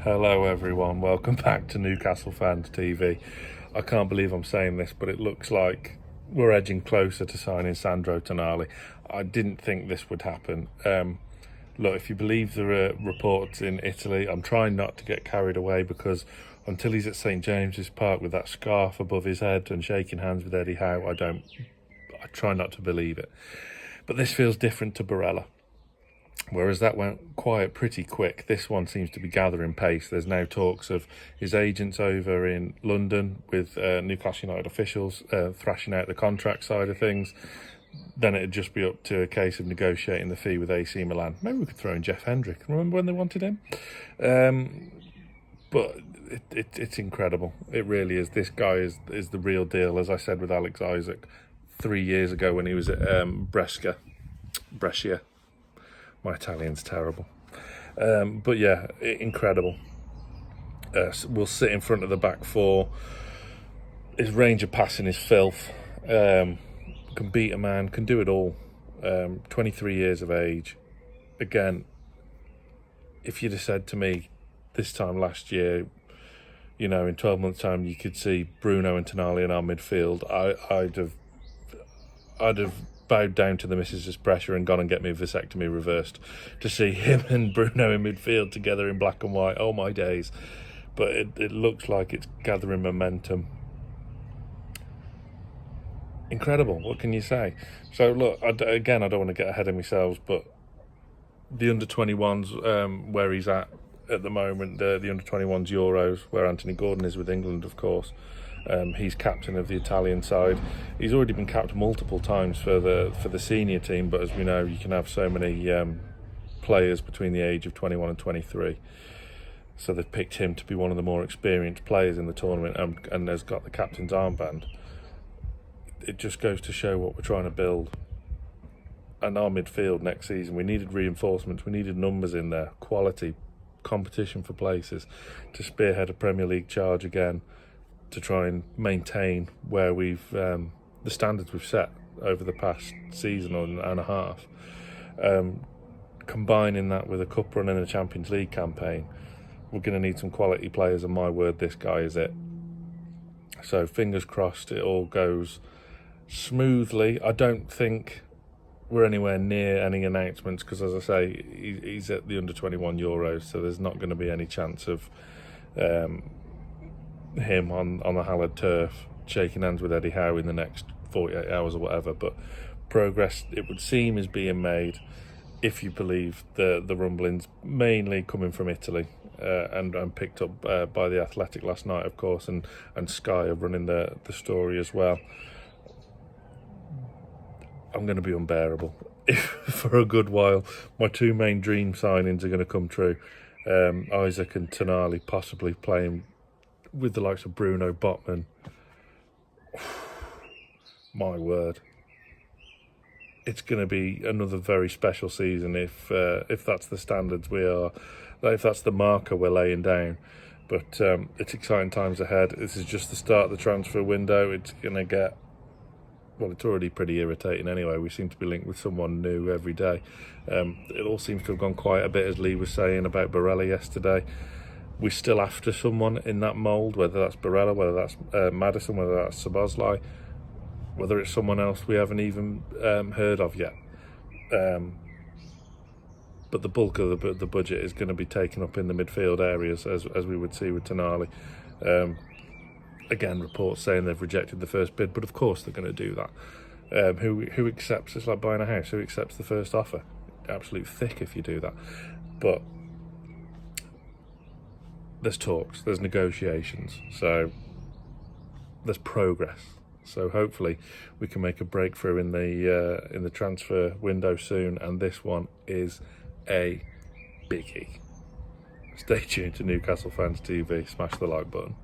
Hello everyone, welcome back to Newcastle Fans TV. I can't believe I'm saying this, but it looks like we're edging closer to signing Sandro Tonali. I didn't think this would happen. Look, if you believe the reports in Italy, I'm trying not to get carried away because until he's at St James's Park with that scarf above his head and shaking hands with Eddie Howe, I try not to believe it. But this feels different to Brescia. Whereas that went quiet pretty quick, this one seems to be gathering pace. There's now talks of his agents over in London with Newcastle United officials thrashing out the contract side of things. Then it'd just be up to a case of negotiating the fee with AC Milan. Maybe we could throw in Jeff Hendrick. Remember when they wanted him? But it's incredible. It really is. This guy is the real deal. As I said with Alex Isaac 3 years ago when he was at Brescia. My Italian's terrible. But yeah, incredible. We'll sit in front of the back four. His range of passing is filth. Can beat a man, can do it all. 23 years of age. Again, if you'd have said to me this time last year, you know, in 12 months' time you could see Bruno and Tonali in our midfield, I'd have bowed down to the missus' pressure and gone and get me a vasectomy reversed to see him and Bruno in midfield together in black and white. Oh my days. But it looks like it's gathering momentum. Incredible, what can you say? So look, again, I don't want to get ahead of myself, but the under-21s, where he's at the moment, the under-21s Euros, where Anthony Gordon is with England, of course. He's captain of the Italian side. He's already been capped multiple times for the senior team, but as we know, you can have so many players between the age of 21 and 23. So they've picked him to be one of the more experienced players in the tournament and has got the captain's armband. It just goes to show what we're trying to build. And our midfield next season, we needed reinforcements, we needed numbers in there, quality, competition for places, to spearhead a Premier League charge again, to try and maintain where we've the standards we've set over the past season and a half. Combining that with a cup run and a Champions League campaign, we're going to need some quality players, and my word, this guy is it. So fingers crossed it all goes smoothly. I don't think we're anywhere near any announcements because, as I say, he's at the under-21 Euros, so there's not going to be any chance of him on the hallowed turf shaking hands with Eddie Howe in the next 48 hours or whatever. But progress, it would seem, is being made, if you believe the rumblings, mainly coming from Italy and picked up by The Athletic last night, of course, and Sky are running the story as well. I'm going to be unbearable for a good while. My two main dream signings are going to come true. Isaac and Tonali possibly playing with the likes of Bruno, Botman. My word. It's going to be another very special season if that's the standards if that's the marker we're laying down. But it's exciting times ahead. This is just the start of the transfer window. It's going to get... Well, it's already pretty irritating anyway. We seem to be linked with someone new every day. It all seems to have gone quite a bit, as Lee was saying about Brescia yesterday. We're still after someone in that mould, whether that's Brescia, whether that's Madison, whether that's Szoboszlai, whether it's someone else we haven't even heard of yet. But the bulk of the budget is going to be taken up in the midfield areas, as we would see with Tonali. Again, reports saying they've rejected the first bid, but of course they're going to do that. Who accepts? It's like buying a house. Who accepts the first offer? Absolute thick if you do that. But there's talks, there's negotiations, so there's progress. So hopefully we can make a breakthrough in the transfer window soon, and this one is a biggie. Stay tuned to Newcastle Fans TV. Smash the like button.